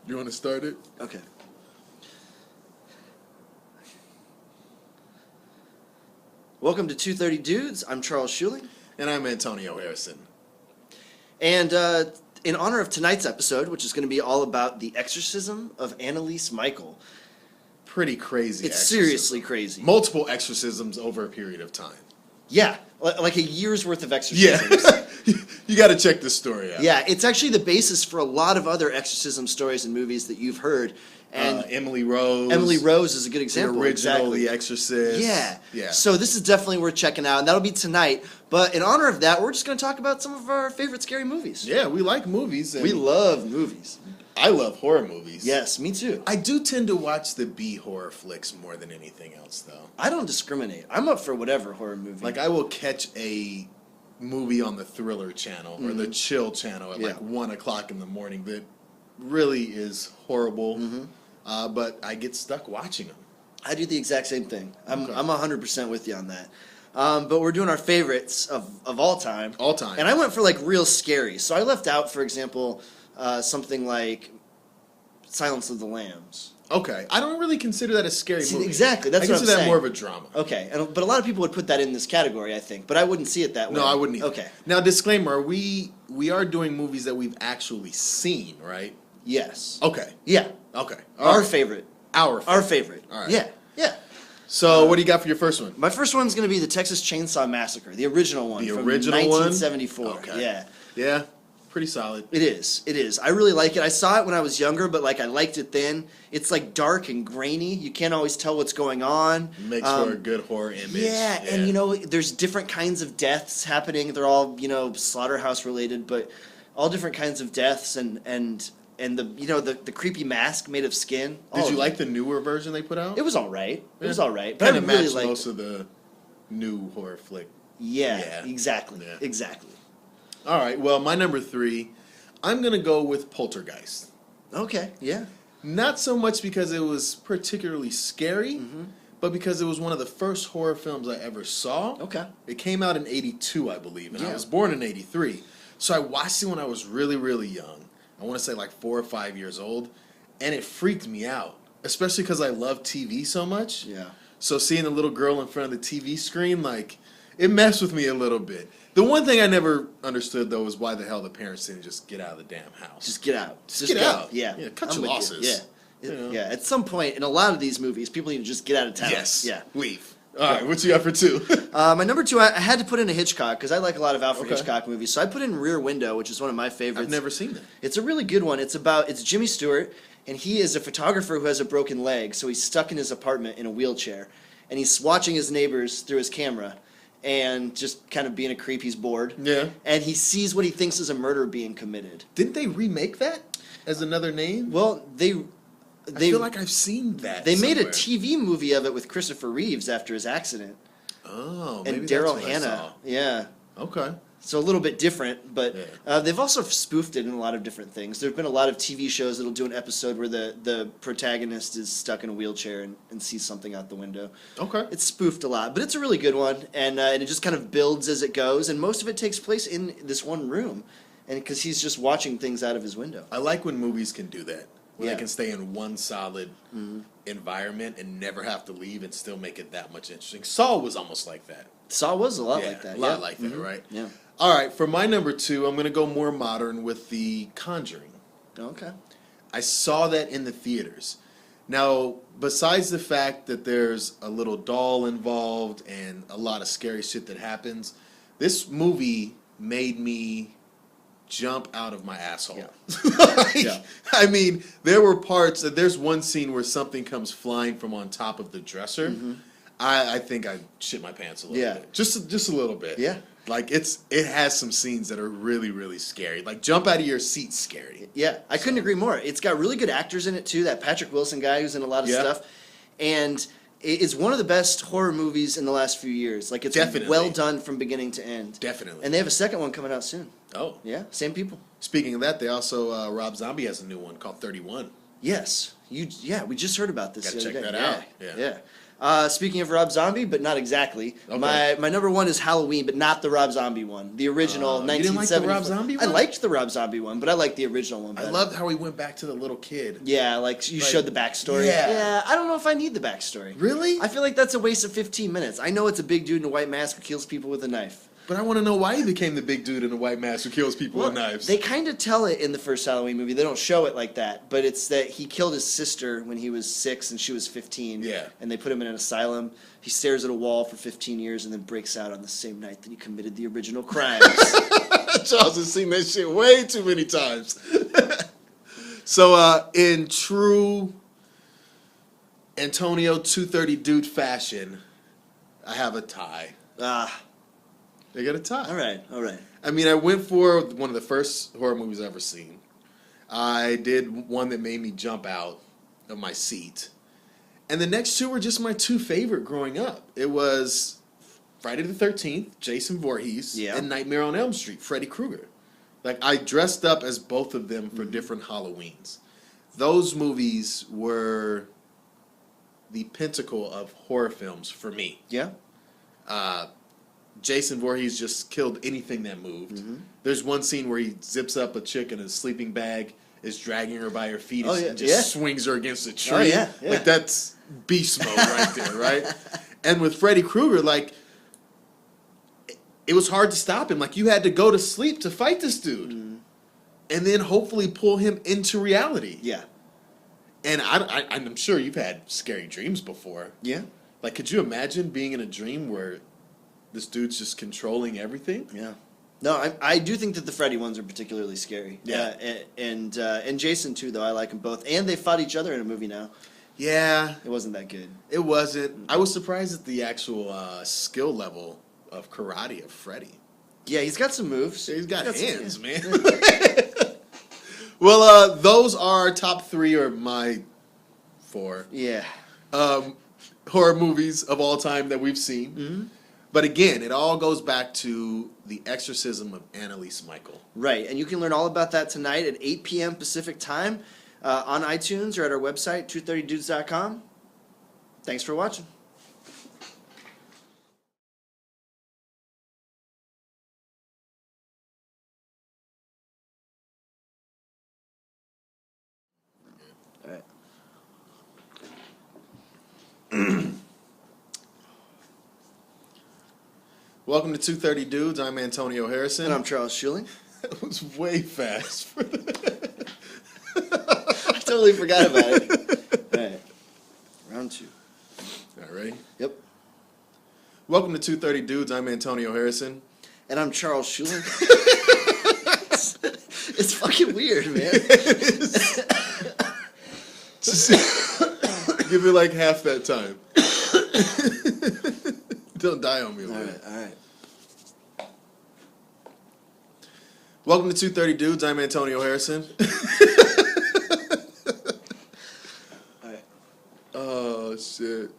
You want to start it? Okay. Welcome to 230 Dudes. I'm Charles Schuling. And I'm Antonio Harrison. And in honor of tonight's episode, which is going to be all about the Exorcism of Anneliese Michel. Pretty crazy. It's seriously crazy. Multiple exorcisms over a period of time. Yeah, like a year's worth of exorcisms. Yeah. You got to check this story out. Yeah, it's actually the basis for a lot of other exorcism stories and movies that you've heard. And Emily Rose. Emily Rose is a good example. The original, exactly. The Exorcist. Yeah. Yeah. So this is definitely worth checking out, and that'll be tonight. But in honor of that, we're just going to talk about some of our favorite scary movies. Yeah, we like movies. And We love movies. I love horror movies. Yes, me too. I do tend to watch the B horror flicks more than anything else, though. I don't discriminate. I'm up for whatever horror movie. Like, I will catch a movie on the Thriller channel or the Chill channel at like 1 o'clock in the morning that really is horrible, but I get stuck watching them. I do the exact same thing. I'm 100% with you on that. But we're doing our favorites of all time. All time. And I went for like real scary. So I left out, for example, something like Silence of the Lambs. Okay, I don't really consider that a scary movie. Exactly, that's I what I'm consider that saying. more of a drama. Okay, but a lot of people would put that in this category, I think. But I wouldn't see it that way. No, I wouldn't either. Okay. Now, disclaimer, we are doing movies that we've actually seen, right? Yes. Okay. Yeah. Okay. Our favorite. Our favorite. Our favorite. All right. Yeah. Yeah. So, what do you got for your first one? My first one's going to be the Texas Chainsaw Massacre, the original one. The from original one? 1974. Okay. Yeah. Yeah, pretty solid. It is. It is. I really like it. I saw it when I was younger, but like I liked it then. It's like dark and grainy. You can't always tell what's going on. Makes for a good horror image. Yeah, and you know, there's different kinds of deaths happening. They're all, you know, slaughterhouse related, but all different kinds of deaths and the, you know, the creepy mask made of skin. Did you like the newer version they put out? It was all right. It was all right. But Kind I of really matched liked most of the new horror flick. Yeah, exactly. Yeah. Exactly. All right, well, my number 3, I'm going to go with Poltergeist. Okay, yeah. Not so much because it was particularly scary, but because it was one of the first horror films I ever saw. Okay. It came out in 82, I believe, and I Yeah. was born in 83. So I watched it when I was really, really young. I want to say like 4 or 5 years old, and it freaked me out, especially because I love TV so much. Yeah. So seeing the little girl in front of the TV screen, like, it messed with me a little bit. The one thing I never understood, though, is why the hell the parents didn't just get out of the damn house. Just get out. Just get go. out. Yeah. Yeah, cut I'm your with you. losses. Yeah. You know? Yeah. At some point, in a lot of these movies, people need to just get out of town. Yes. Yeah. Leave. All right, what you got for 2? My number 2, I had to put in a Hitchcock because I like a lot of Alfred Okay. Hitchcock movies. So I put in Rear Window, which is one of my favorites. I've never seen that. It's a really good one. It's Jimmy Stewart, and he is a photographer who has a broken leg, so he's stuck in his apartment in a wheelchair, and he's watching his neighbors through his camera, and just kind of being a creep. He's bored. Yeah. And he sees what he thinks is a murder being committed. Didn't they remake that as another name? Well, they I feel like I've seen that. they made a somewhere. TV movie of it with Christopher Reeves after his accident. Oh, maybe And that's Daryl what I Hannah. saw. Yeah. Okay. So a little bit different, but Yeah. they've also spoofed it in a lot of different things. There have been a lot of TV shows that'll do an episode where the protagonist is stuck in a wheelchair and sees something out the window. Okay. It's spoofed a lot, but it's a really good one, and it just kind of builds as it goes, and most of it takes place in this one room, and because he's just watching things out of his window. I like when movies can do that. When Yeah. they can stay in one solid environment and never have to leave and still make it that much interesting. Saw was almost like that. Saw was a lot like that. A lot yeah. like that, right? Yeah. All right, for my number 2, I'm going to go more modern with The Conjuring. Okay. I saw that in the theaters. Now, besides the fact that there's a little doll involved and a lot of scary shit that happens, this movie made me jump out of my asshole. Yeah. I mean, there were parts, there's one scene where something comes flying from on top of the dresser. I think I shit my pants a little bit. Just a little bit. Yeah. Like, it has some scenes that are really, really scary. Like, jump out of your seat scary. Yeah, I couldn't agree more. It's got really good actors in it, too. That Patrick Wilson guy who's in a lot of stuff. And it's one of the best horror movies in the last few years. Like, it's Definitely. well done from beginning to end. Definitely. And they have a second one coming out soon. Oh. Yeah, same people. Speaking of that, they also, Rob Zombie has a new one called 31. Yes. We just heard about this. Gotta the other check day. that out. Yeah. Speaking of Rob Zombie, but not exactly. Okay. My number one is Halloween, but not the Rob Zombie one. The original You didn't like the 1970. Rob Zombie I one? liked the Rob Zombie one, but I liked the original one I better. loved how he went back to the little kid. Yeah, like you showed the backstory. Yeah. I don't know if I need the backstory. Really? I feel like that's a waste of 15 minutes. I know it's a big dude in a white mask who kills people with a knife. But I want to know why he became the big dude in a white mask who kills people with knives. They kind of tell it in the first Halloween movie. They don't show it like that, but it's that he killed his sister when he was 6 and she was 15. Yeah. And they put him in an asylum. He stares at a wall for 15 years and then breaks out on the same night that he committed the original crimes. Charles has seen that shit way too many times. So, in true Antonio 230 dude fashion, I have a tie. They got a tie. All right. I mean, I went for one of the first horror movies I've ever seen. I did one that made me jump out of my seat. And the next two were just my two favorite growing up. It was Friday the 13th, Jason Voorhees, and Nightmare on Elm Street, Freddy Krueger. Like, I dressed up as both of them for different Halloweens. Those movies were the pinnacle of horror films for me. Yeah? Jason Voorhees just killed anything that moved. There's one scene where he zips up a chick in a sleeping bag, is dragging her by her feet, and just swings her against a tree. Oh, yeah. Like, that's beast mode right there, right? And with Freddy Krueger, like, it was hard to stop him. Like, you had to go to sleep to fight this dude. And then hopefully pull him into reality. Yeah. And I'm sure you've had scary dreams before. Yeah. Like, could you imagine being in a dream where this dude's just controlling everything? Yeah. No, I do think that the Freddy ones are particularly scary. Yeah. And Jason, too, though. I like them both. And they fought each other in a movie now. Yeah. It wasn't that good. It wasn't. I was surprised at the actual skill level of karate of Freddy. Yeah, he's got some moves. He's got hands, man. Well, those are top 3 or my 4. Yeah. Horror movies of all time that we've seen. But again, it all goes back to the Exorcism of Anneliese Michel. Right, and you can learn all about that tonight at 8 p.m. Pacific time on iTunes or at our website, 230dudes.com. Thanks for watching. All right. Welcome to 230 Dudes. I'm Antonio Harrison. And I'm Charles Schilling. That was way fast. I totally forgot about it. All right. Round 2. All right. Yep. Welcome to 230 Dudes. I'm Antonio Harrison. And I'm Charles Schilling. It's fucking weird, man. Just give it like half that time. Don't die on me. All right. Welcome to 230 Dudes. I'm Antonio Harrison. All right. Oh, shit.